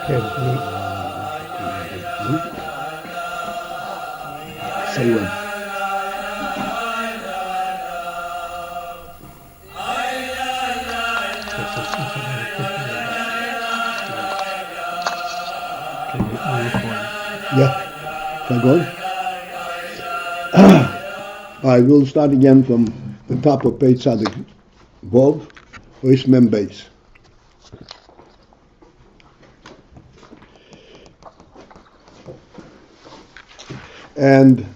Say when. Yeah. Can I go on? All right, we'll start again from the top of page Sadik Vov, Ois Mem Beis. And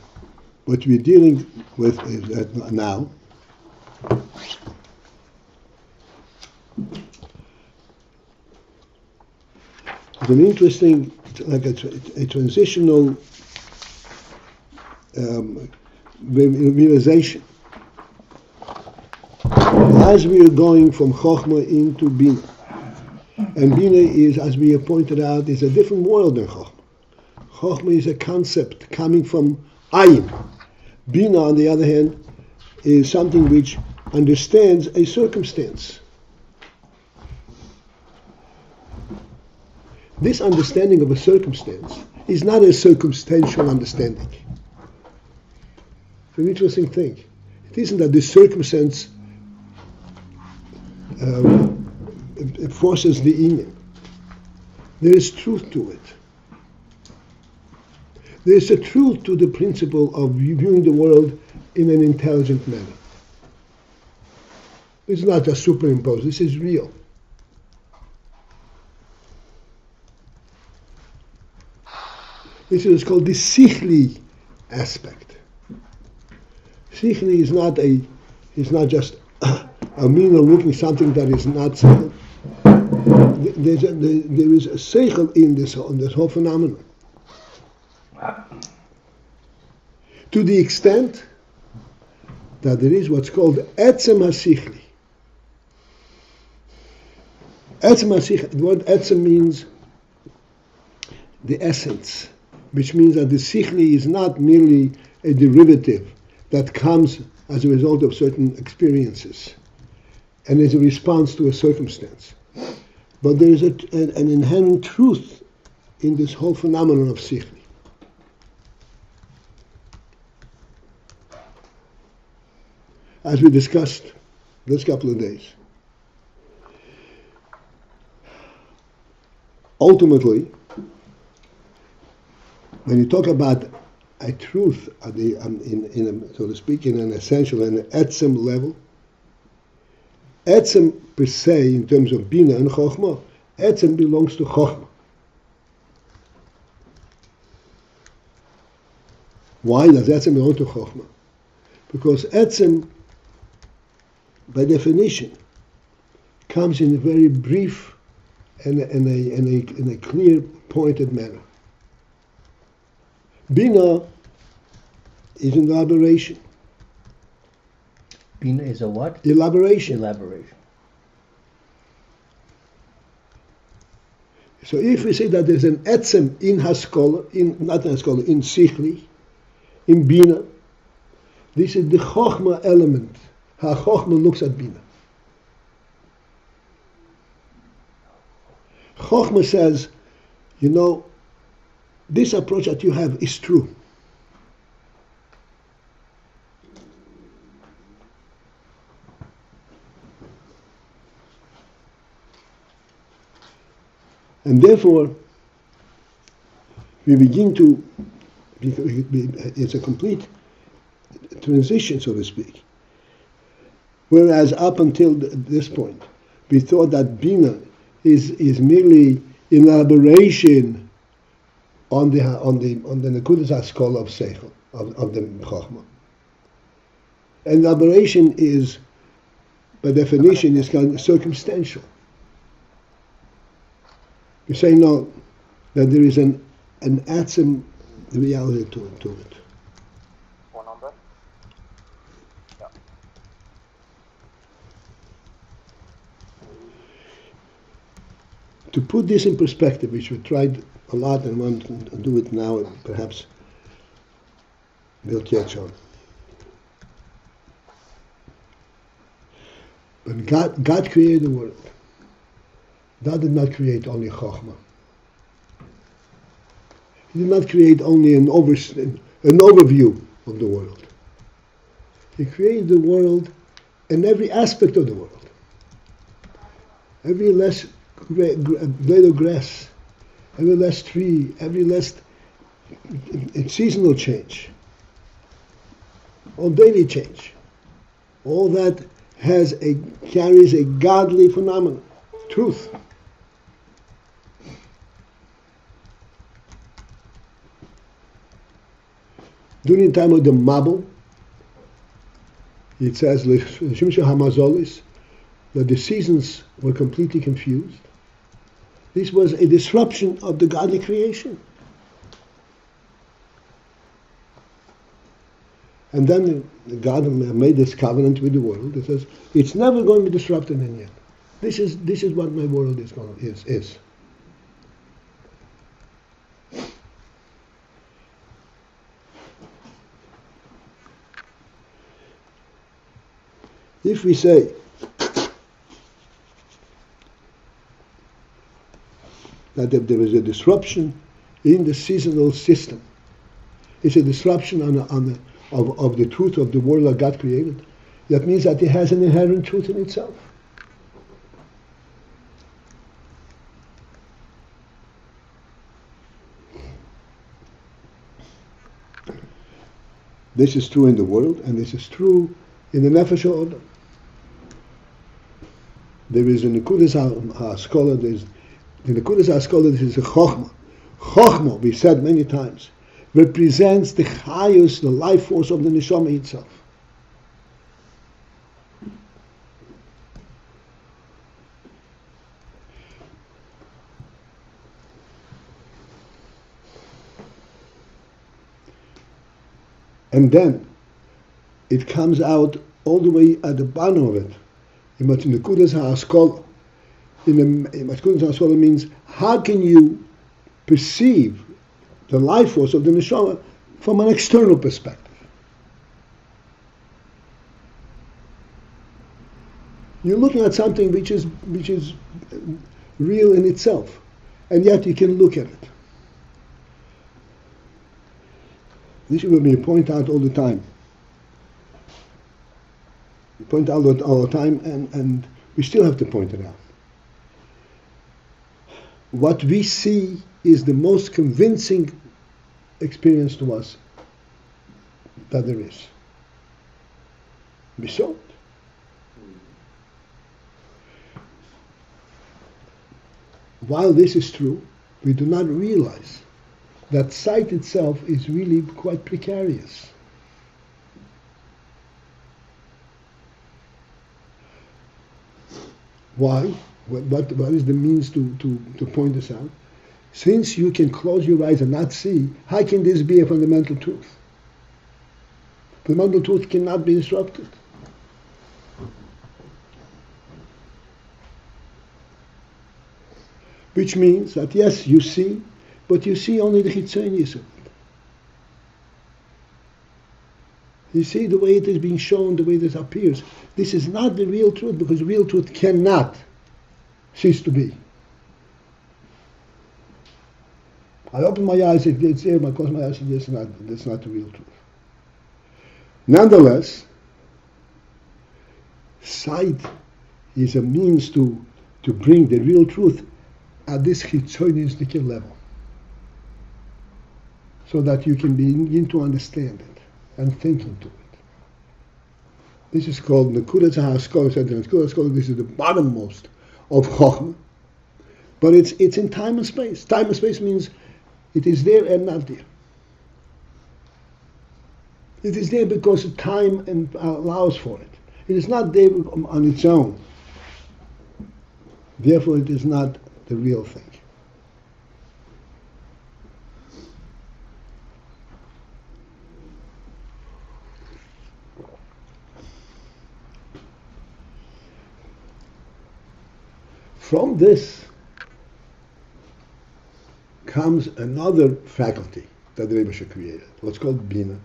what we're dealing with is that now it's an interesting, like a transitional realization. As we are going from chochmah into binah, and binah is, as we have pointed out, is a different world than chochmah. Chochmah is a concept coming from AYIN. Binah, on the other hand, is something which understands a circumstance. This understanding of a circumstance is not a circumstantial understanding. It's an interesting thing. It isn't that this circumstance it forces the inyan. There is truth to it. There is a truth to the principle of viewing the world in an intelligent manner. It's not just superimposed, this is real. This is called the sichli aspect. Sichli is not just a mean of looking something that is not seichel. There is a seichel in this whole phenomenon. To the extent that there is what's called etzem hasichli. Etzem hasichli, the word etzem means the essence, which means that the sichli is not merely a derivative that comes as a result of certain experiences and is a response to a circumstance. But there is an inherent truth in this whole phenomenon of sichli. As we discussed this couple of days. Ultimately, when you talk about a truth so to speak, in an essential and an etzem level, etzem per se, in terms of binah and chochmah, etzem belongs to chochmah. Why does etzem belong to chochmah? Because etzem, by definition, comes in a very brief and in a clear, pointed manner. Binah is an elaboration. Binah is a what? Elaboration. Elaboration. So if we say that there's an etzem in haskola, in sichli, in binah, this is the chochmah element. How chochmah looks at binah. Chochmah says, this approach that you have is true. And therefore, we begin to, it's a complete transition, so to speak. Whereas up until this point, we thought that binah is merely elaboration on the nekudas haskola of seichel, of the chochmah. And elaboration is, by definition, is kind of circumstantial. You say no, that there is an etzem reality to it. One number? Yeah. To put this in perspective, which we tried a lot and want to do it now, perhaps we'll catch on. When God created the world, God did not create only chochmah. He did not create only an overview of the world. He created the world in every aspect of the world. Every less blade of grass, every less tree, every less seasonal change, or daily change. All that carries a godly phenomenon, truth. During the time of the Mabul, it says that the seasons were completely confused. This was a disruption of the godly creation. And then God made this covenant with the world. It says, it's never going to be disrupted in the end. This is what my world is. If we say that if there is a disruption in the seasonal system, it's a disruption of the truth of the world that God created, that means that it has an inherent truth in itself. This is true in the world, and this is true in the Nefesh HaOdam. There is a Nekudas HaSkola, the Nekudas HaSkola, this is a chochmah. Chochmah, we said many times, represents the chayus, the life force of the neshama itself. And then it comes out all the way at the bottom of it. In Nekudas HaSkola, Nekudas HaSkola means how can you perceive the life force of the neshama from an external perspective. You're looking at something which is real in itself, and yet you can look at it. This is what we point out all the time. We point out all the time, and we still have to point it out. What we see is the most convincing experience to us that there is. We saw it. While this is true, we do not realize that sight itself is really quite precarious. Why? What is the means to point this out? Since you can close your eyes and not see, how can this be a fundamental truth? Fundamental truth cannot be disrupted. Which means that yes, you see, but you see only the chitzonius of it. You see the way it is being shown, the way this appears. This is not the real truth, because real truth cannot cease to be. I open my eyes, it's there, I close my eyes, that's not the real truth. Nonetheless, sight is a means to bring the real truth at this chitzoniistic level, so that you can begin to understand it and think into it. This is called Nekudas HaSkola. This is the bottommost of chochmah, but it's in time and space. Time and space means it is there and not there. It is there because time allows for it. It is not there on its own. Therefore, it is not the real thing. From this comes another faculty that the REBBE created, what's called binah.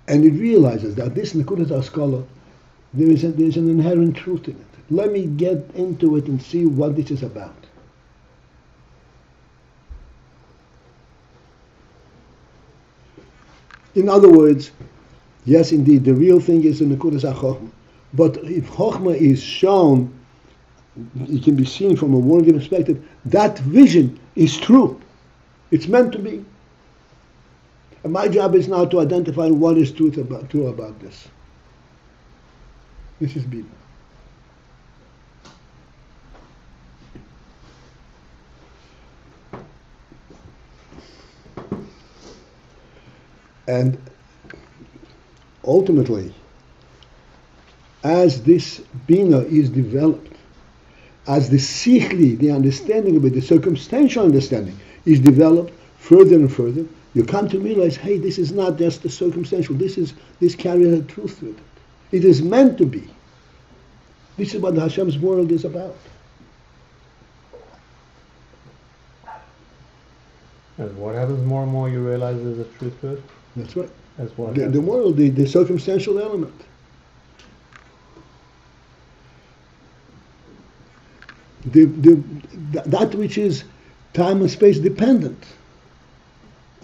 And it realizes that this Nekudas HaSkola, there is an inherent truth in it. Let me get into it and see what this is about. In other words, yes, indeed, the real thing is the Nekudas HaChochmah. But if Chochmah is shown, it can be seen from a worldly perspective, that vision is true. It's meant to be. And my job is now to identify what is true about this. This is binah. And ultimately, as this binah is developed, as the sichli, the understanding of it, the circumstantial understanding, is developed further and further, you come to realize, hey, this is not just the circumstantial, this carries a truth with it. It is meant to be. This is what Hashem's world is about. As what happens more and more, you realize there's a truth to it? That's right. As what The world, the circumstantial element. That which is time and space dependent.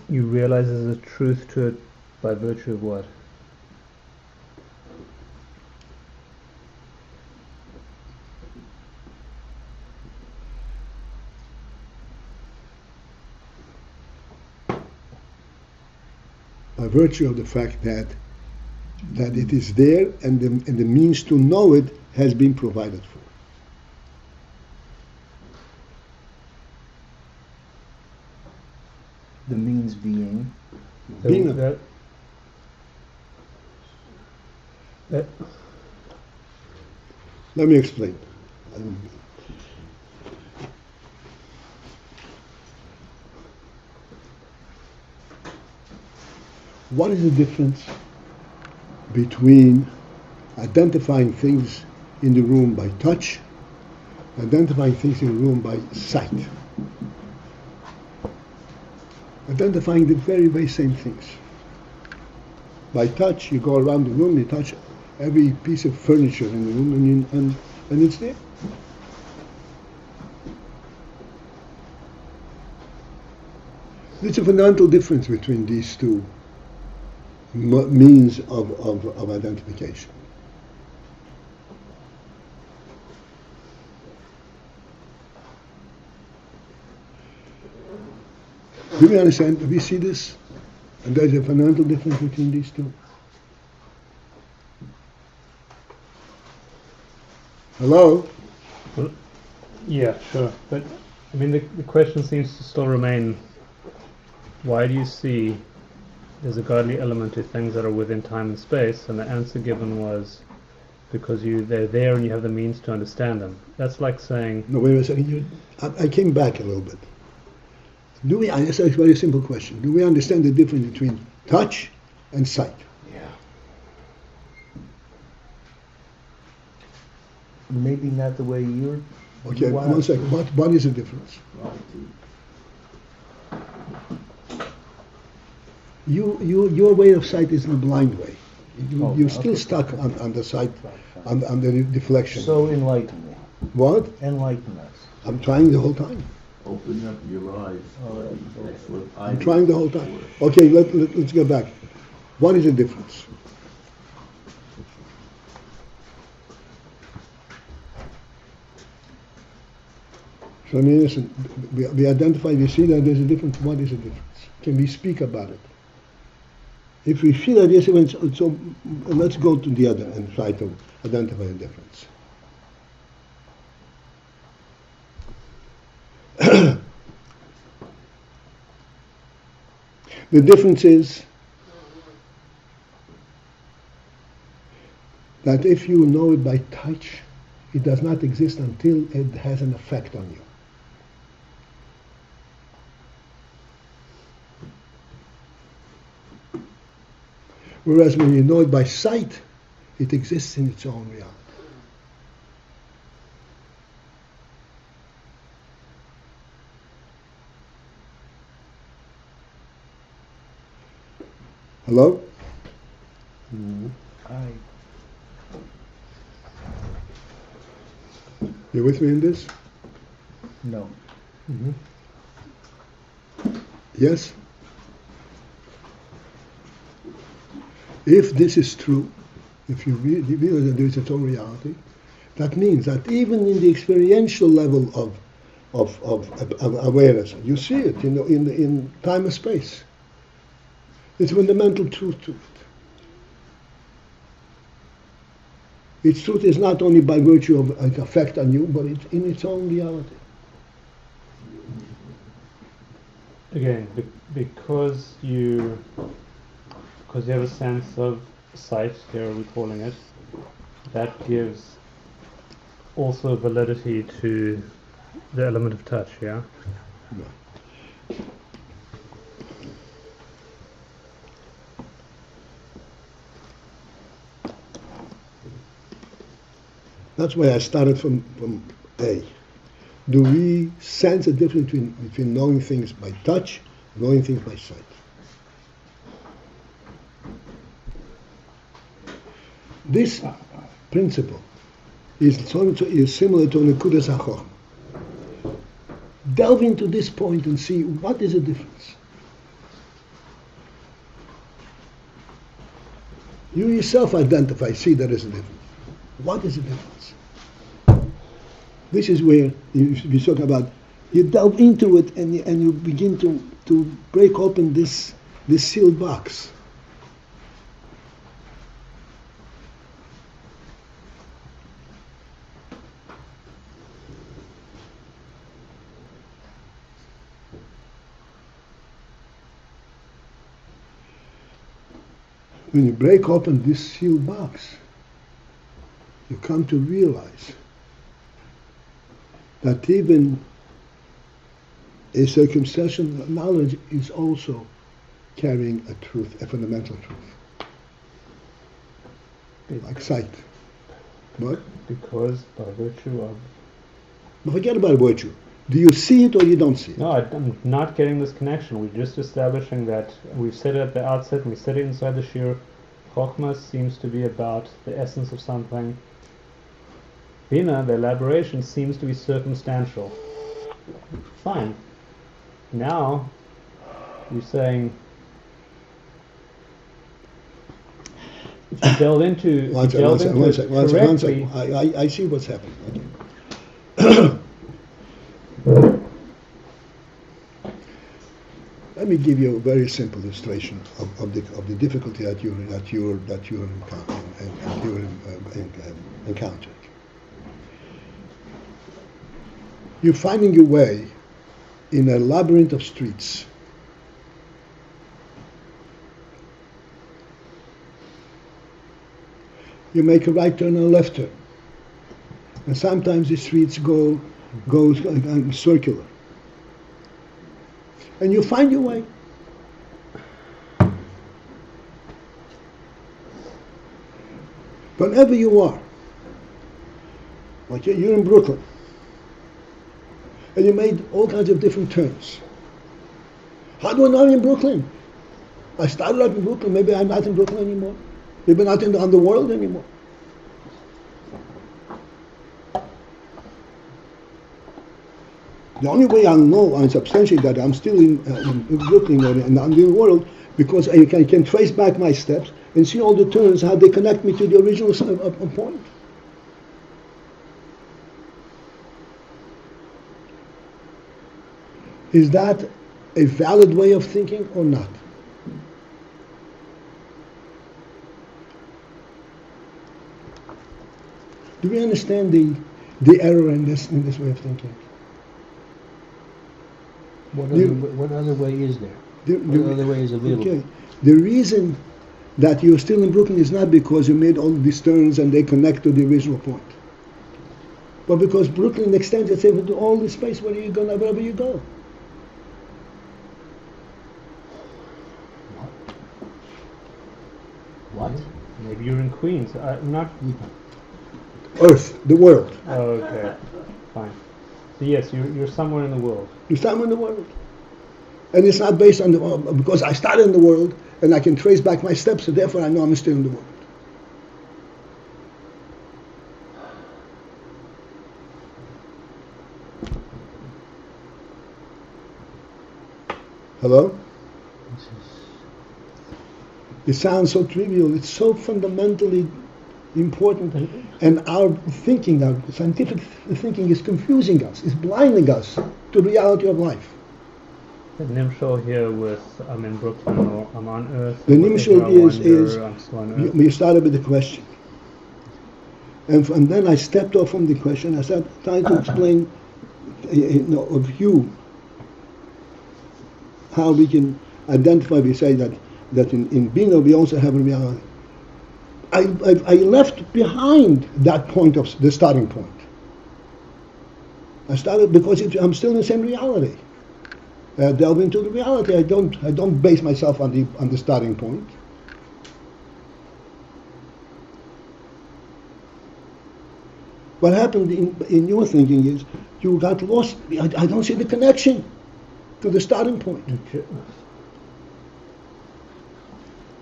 You realize there's a truth to it by virtue of what? By virtue of the fact that it is there and the means to know it has been provided for. The means being Binah. Let me explain. What is the difference between identifying things in the room by touch, identifying things in the room by sight? Identifying the very, very same things. By touch, you go around the room, you touch every piece of furniture in the room, and it's there. There's a fundamental difference between these two means of identification. Do we understand? Do we see this? And there's a fundamental difference between these two. Hello? Well, yeah, sure. But, I mean, the question seems to still remain, why do you see there's a godly element to things that are within time and space? And the answer given was, because they're there and you have the means to understand them. That's like saying... No, wait a second. I came back a little bit. I ask a very simple question. Do we understand the difference between touch and sight? Yeah. Maybe not the way you're... Okay, one second. What is the difference? Your way of sight is in a blind way. You're still stuck on the sight, on the deflection. So enlighten me. What? Enlighten us. I'm trying the whole time. Open up your eyes. That's what I'm trying the whole time. Okay, let's go back. What is the difference? So I mean, listen, we identify, we see that there's a difference. What is the difference? Can we speak about it? If we feel that there's a difference, so let's go to the other and try to identify the difference. The difference is that if you know it by touch, it does not exist until it has an effect on you. Whereas when you know it by sight, it exists in its own reality. Hello? Hi. You with me in this? No. Yes? If this is true, if you realize that there is its own reality, that means that even in the experiential level of awareness, you see it in time and space. It's fundamental truth to it. Its truth is not only by virtue of its effect on you, but it's in its own reality. Again, because you have a sense of sight, here we're calling it, that gives also validity to the element of touch, yeah? No. That's why I started from A. Do we sense a difference between knowing things by touch, knowing things by sight? This principle is similar to Nekudas HaChochmah. Delve into this point and see what is the difference. You yourself identify, see there is a difference. What is the difference? This is where we talk about, you delve into it and you begin to break open this sealed box. When you break open this sealed box, you come to realize that even a circumstantial knowledge is also carrying a truth, a fundamental truth, like sight. What? Because by virtue of... But forget about virtue. Do you see it or you don't see it? No, I'm not getting this connection. We're just establishing that we've said it at the outset, and we said it inside the shir. Chochmah seems to be about the essence of something. Binah, the elaboration, seems to be circumstantial. Fine. Now, you're saying, if you delve into One second. I see what's happening. Okay. Let me give you a very simple illustration of the difficulty that you're encountering. You're finding your way in a labyrinth of streets. You make a right turn and a left turn, and sometimes the streets goes circular. And you find your way. Whenever you are, like you're in Brooklyn, and you made all kinds of different turns. How do I know I'm in Brooklyn? I started out in Brooklyn, maybe I'm not in Brooklyn anymore. Maybe not in the underworld anymore. The only way I'll know and substantiate that I'm still in Brooklyn or in the underworld, because I can trace back my steps and see all the turns, how they connect me to the original point. Is that a valid way of thinking or not? Do we understand the error in this way of thinking? What other way is there? What other way is available? Okay. The reason that you're still in Brooklyn is not because you made all these turns and they connect to the original point, but because Brooklyn extends itself into all the space wherever you go. What? Maybe you're in Queens. Not... Earth, the world. Oh, okay. Fine. So yes, you're somewhere in the world. You're somewhere in the world. And it's not based on because I started in the world and I can trace back my steps, so therefore I know I'm still in the world. Hello? It sounds so trivial. It's so fundamentally important, and our thinking, our scientific thinking, is confusing us. It's blinding us to the reality of life. The Nimshal here with I'm in Brooklyn or I'm on Earth. The Nimshal is I'm still on Earth. you started with the question, and then I stepped off from the question. I started trying to explain, of you, how we can identify. We say that in binah we also have a reality. I left behind that point of the starting point. I started because I'm still in the same reality. I delve into the reality. I don't base myself on the starting point. What happened in your thinking is you got lost. I don't see the connection to the starting point. Okay.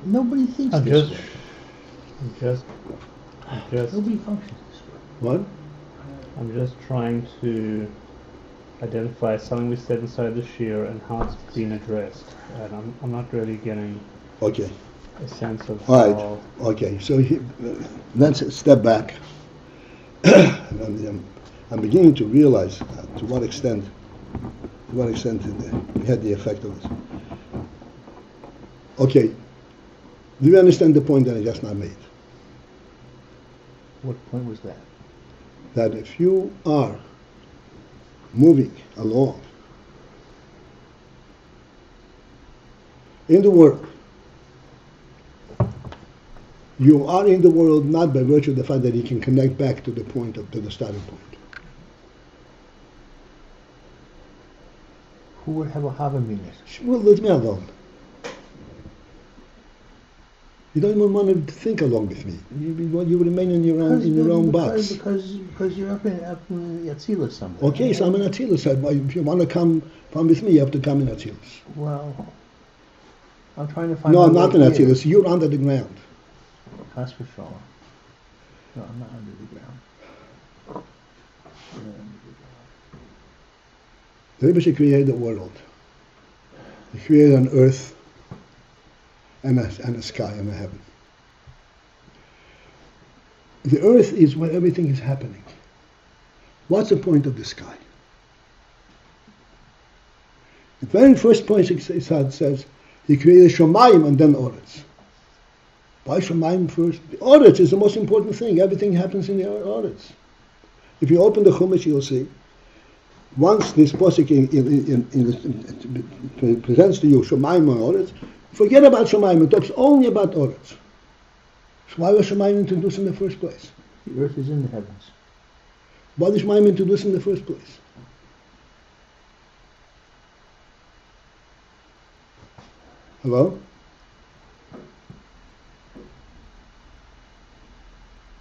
Nobody thinks I'm this just, way. I'm just, Nobody functions this way. What? I'm just trying to identify something we said inside the shear and how it's been addressed, and I'm not really getting Okay. a sense of All how. right. Okay. So let's step back. I'm beginning to realize to what extent we had the effect of this. Okay. Do you understand the point that I just now made? What point was that? That if you are moving along in the world, you are in the world not by virtue of the fact that you can connect back to the point to the starting point. Who would have a Habermas? Well, let me alone. You don't even want to think along with me. You remain in your own box. Because you're up in Yatzilus somewhere. Okay, so I'm in Atzilus. If you want to come with me, you have to come in Atzilus. Well, I'm trying to find. No, my I'm not way in here. Atzilus. You're under the ground. That's for sure. No, I'm not under the ground. You're under the ground. The Rebbe created the world. He created an earth and a sky and a heaven. The earth is where everything is happening. What's the point of the sky? The very first point it says he created Shomayim and then Oretz. Why Shomayim first? The Oretz is the most important thing. Everything happens in the Oretz. If you open the Chumash, you'll see. Once this posuk presents to you Shomayim and Oretz, forget about Shomayim. It talks only about Oretz. So why was Shomayim introduced in the first place? The earth is in the heavens. Why was Shomayim introduced in the first place? Hello?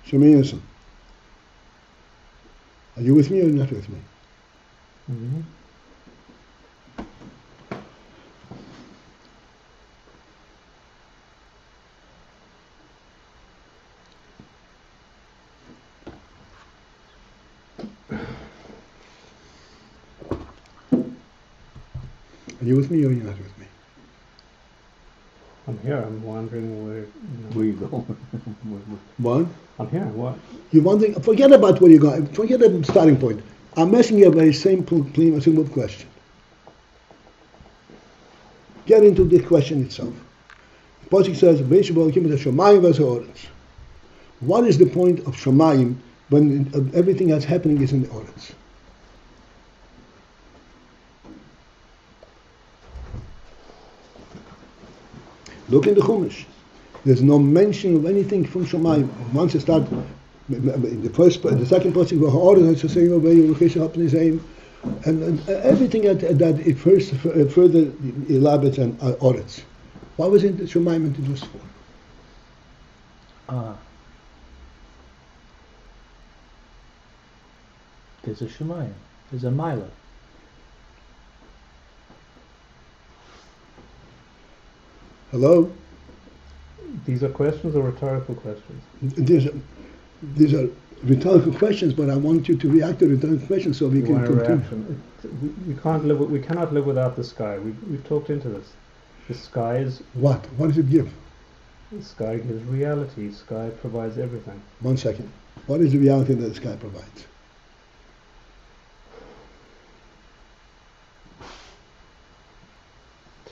Shemiyason. Are you with me or not with me? Mm-hmm. Are you with me or are you not with me? I'm here. I'm wondering where. Where you go? What? I'm here. What? You're wondering, forget about where you're going, forget the starting point. I'm asking you a very simple question. Get into the question itself. The Pasuk says, what is the point of Shomayim when everything that's happening is in the Oretz? Look in the Chumash. There's no mention of anything from Shomayim. Once you start, the second pasuk, and everything that it first further elaborates on Oretz. Why was it Shomayim introduced for? There's a Shemayim. There's a Mila. Hello? These are questions or rhetorical questions? These are rhetorical questions, but I want you to react to rhetorical questions so we You can want a continue. reaction? We cannot live without the sky. We've talked into this. The sky is What? What does it give? The sky gives reality. Sky provides everything. 1 second. What is the reality that the sky provides?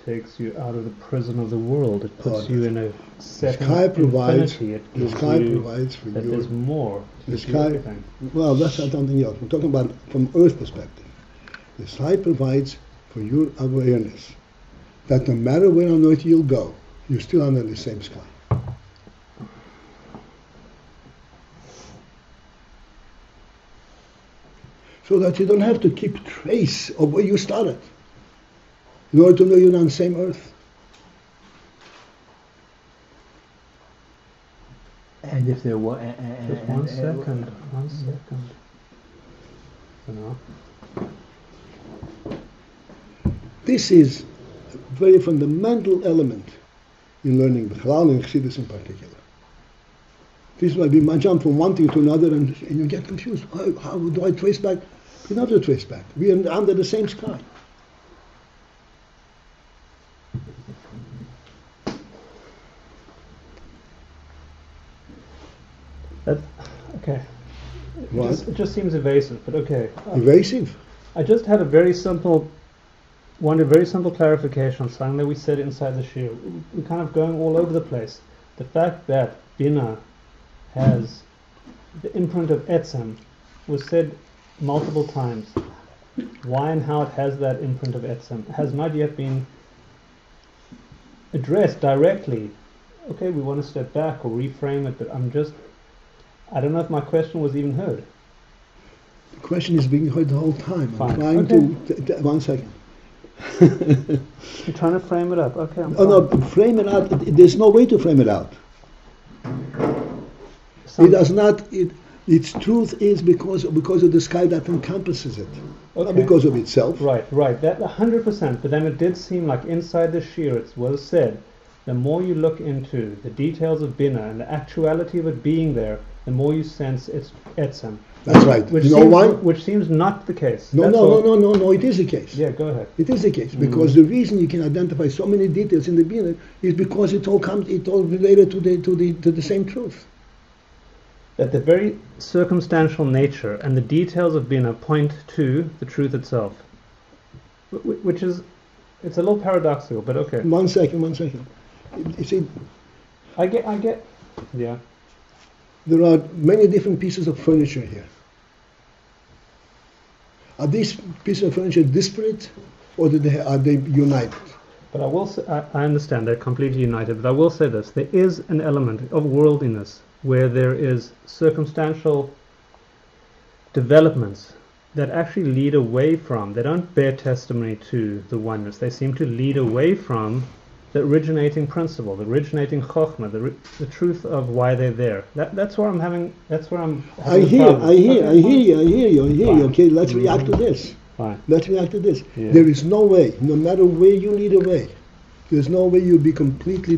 Takes you out of the prison of the world. It puts you in a setting sky of provides. infinity. It The gives sky you provides for that you. there's more. The Gives you sky. everything. Well, that's something else. We're talking about from Earth perspective. The sky provides for your awareness that no matter where on Earth you'll go, you're still under the same sky. So that you don't have to keep trace of where you started in order to know you're on the same Earth. And if there was... Just 1 second. 1 second. You know? This is a very fundamental element in learning Bichlal and Chassidus in particular. This is why we might jump from one thing to another and you get confused. How do I trace back? We don't have to trace back. We are under the same sky. Okay. What? It just seems evasive, but okay. Evasive? I just had a very simple clarification on something that we said inside the shiur. We're kind of going all over the place. The fact that binah has the imprint of etzem was said multiple times. Why and how it has that imprint of etzem has not yet been addressed directly. Okay, we want to step back or reframe it, but I don't know if my question was even heard. The question is being heard the whole time. Fine. I'm trying to... 1 second. You're trying to frame it up. Okay, I'm Oh no, frame it out. There's no way to frame it out. It does not. Its truth is because of the sky that encompasses it, not because of itself. Right. That 100%. But then it did seem like inside the shiur it was said, the more you look into the details of binah and the actuality of it being there, the more you sense its etzem. That's right. You know why? Which seems not the case. No. It is the case. Yeah, go ahead. It is the case because the reason you can identify so many details in the binah is because it all related to the same truth. That the very circumstantial nature and the details of binah point to the truth itself, which is, it's a little paradoxical, but okay. 1 second. You see, I get. Yeah. there are many different pieces of furniture here. Are these pieces of furniture disparate, or are they united? But I will say, I understand they're completely united, but I will say this: there is an element of worldliness where there is circumstantial developments that actually lead away from, they don't bear testimony to the oneness, they seem to lead away from the originating principle, the originating chochmah, the truth of why they're there. That's where I'm having I hear you. Okay, let's react to this. Fine. Let's react to this. Yeah. There is no way, no matter where you lead away, there's no way you'll be completely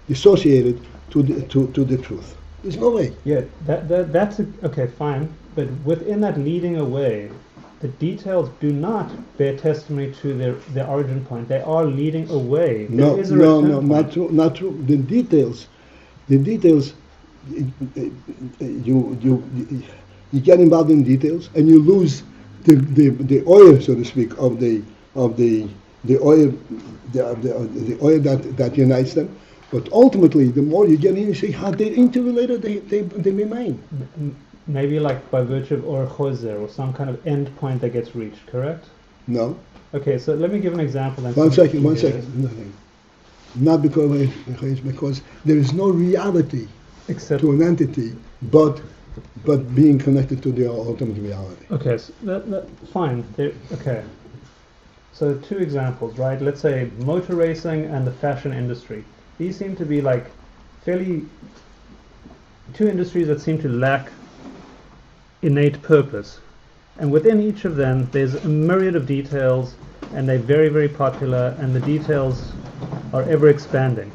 dissociated to the truth. There's no way. Yeah, that's okay, fine. But within that leading away, the details do not bear testimony to their origin point. They are leading away. No, there is a return point. not true. The details. You get involved in details, and you lose the oil, so to speak, of the oil, the oil that unites them. But ultimately, the more you get in, you see how they're interrelated. They remain. Maybe like by virtue of or choser, or some kind of end point that gets reached, correct? No. Okay, so let me give an example then. 1 second. Nothing. Not because there is no reality Except to an entity, but being connected to the ultimate reality. okay, so that fine. Okay. So 2 examples, right? Let's say motor racing and the fashion industry. These seem to be like fairly 2 industries that seem to lack innate purpose, and within each of them there's a myriad of details, and they're very, very popular, and the details are ever expanding.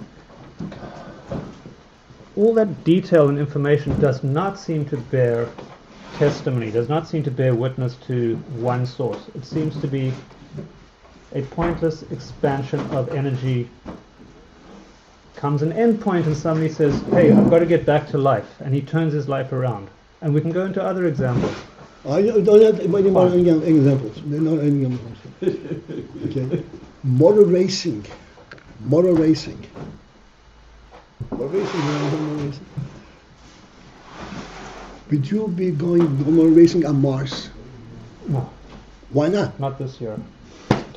All that detail and information does not seem to bear testimony, does not seem to bear witness to one source. It seems to be a pointless expansion of energy comes an end point and somebody says, hey, I've got to get back to life, and he turns his life around. And we can go into other examples. I don't have any more examples. They're not any examples. Okay. Motor racing. Motor racing. Motor racing, motor racing. Would you be going motor racing on Mars? No. Why not? Not this year.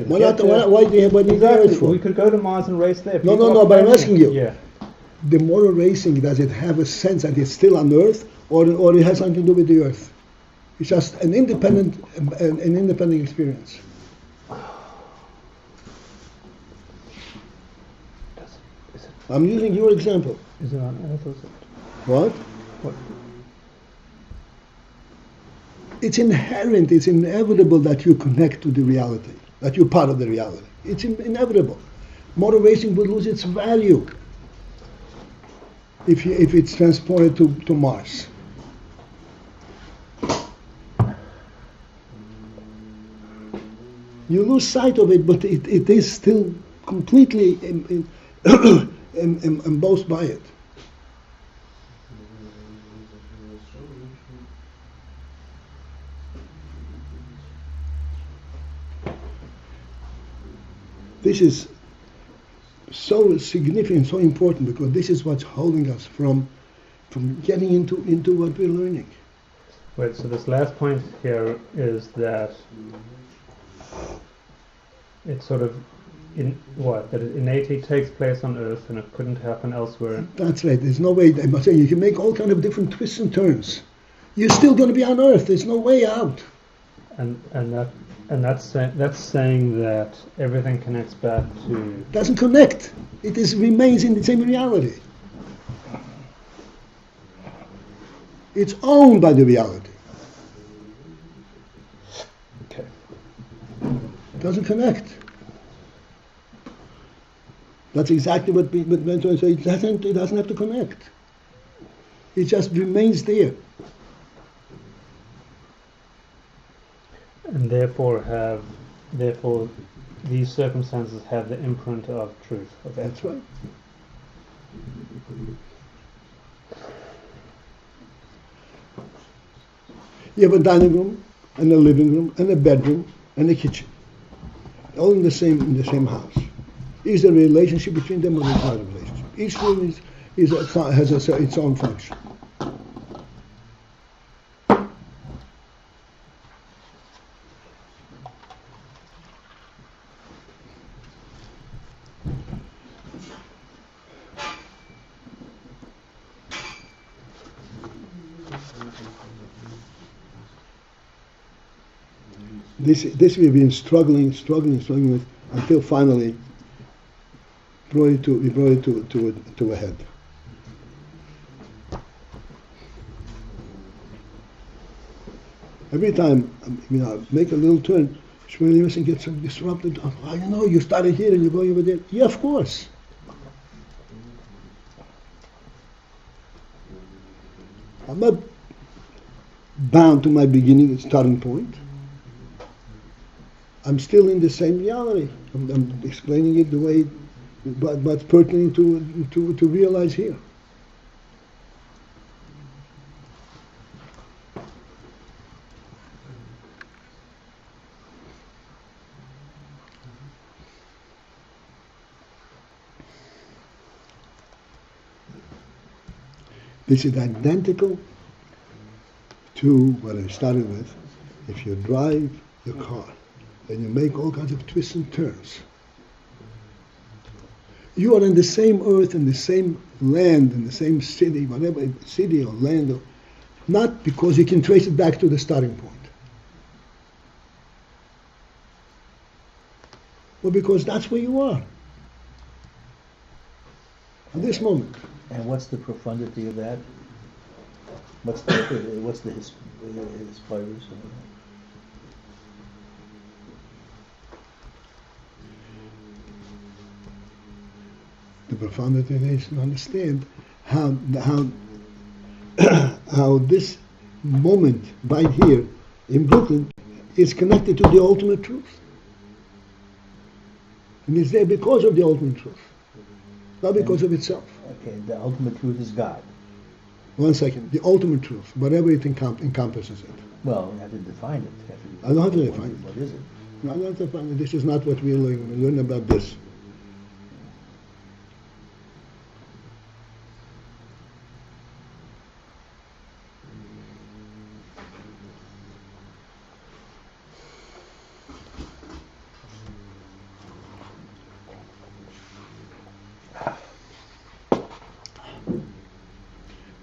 Why not? Why do you have what Exactly. for? We could go to Mars and race there. No, but I'm asking you. Yeah. The motor racing, does it have a sense that it's still on Earth, or it has something to do with the Earth? It's just an independent experience. I'm using your example. Is it on Earth or is it? What? What? It's inherent, it's inevitable that you connect to the reality, that you're part of the reality. It's inevitable. Motor racing would lose its value if it's transported to Mars. You lose sight of it, but it is still completely embossed by it. This is so significant, so important, because this is what's holding us from getting into what we're learning. Right, so this last point here is that it's sort of that it innately takes place on Earth and it couldn't happen elsewhere. That's right. There's no way. I'm saying you can make all kind of different twists and turns. You're still going to be on Earth. There's no way out. That's saying that everything connects back to. Doesn't connect. It remains in the same reality. It's owned by the reality. Okay. Doesn't connect. That's exactly what Benjamin said. It doesn't have to connect. It just remains there. And therefore these circumstances have the imprint of truth. That's right. You have a dining room and a living room and a bedroom and a kitchen, all in the same house. Is there a relationship between them, or is not a relationship? Each room has its own function. This we've been struggling with until finally we brought it to a head. Every time I make a little turn, Shmuel Yosef gets so disrupted. You started here and you're going over there. Yeah, of course. I'm not bound to my beginning starting point. I'm still in the same reality. I'm explaining it the way what's pertinent to realize here. This is identical to what I started with. If you drive your car and you make all kinds of twists and turns, you are in the same earth, in the same land, in the same city, whatever city or land, not because you can trace it back to the starting point, but because that's where you are at this moment. And what's the profundity of that? What's the inspiration? The profundity is to understand how this moment right here in Brooklyn is connected to the ultimate truth, and it's there because of the ultimate truth. not because of itself. Okay, the ultimate truth is God. 1 second. The ultimate truth, whatever it encompasses it. Well, you have to define it. I don't have to define it. What is it? No, I don't have to define it. This is not what we're learning. We're learning about this.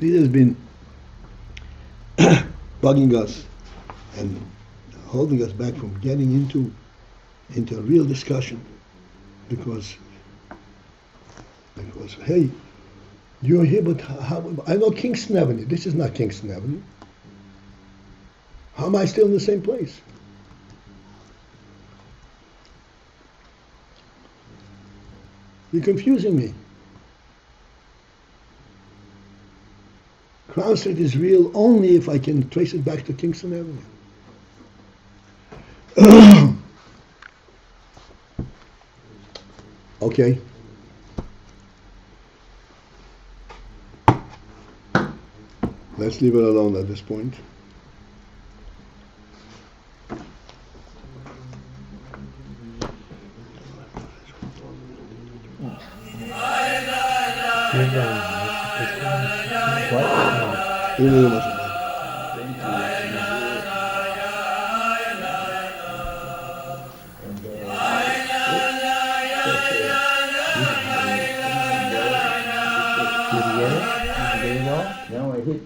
This has been bugging us and holding us back from getting into a real discussion because hey, you're here, but how, I know Kingston Avenue. This is not Kingston Avenue. How am I still in the same place? You're confusing me. Crown Street is real only if I can trace it back to Kingston Avenue. Okay. Let's leave it alone at this point. What?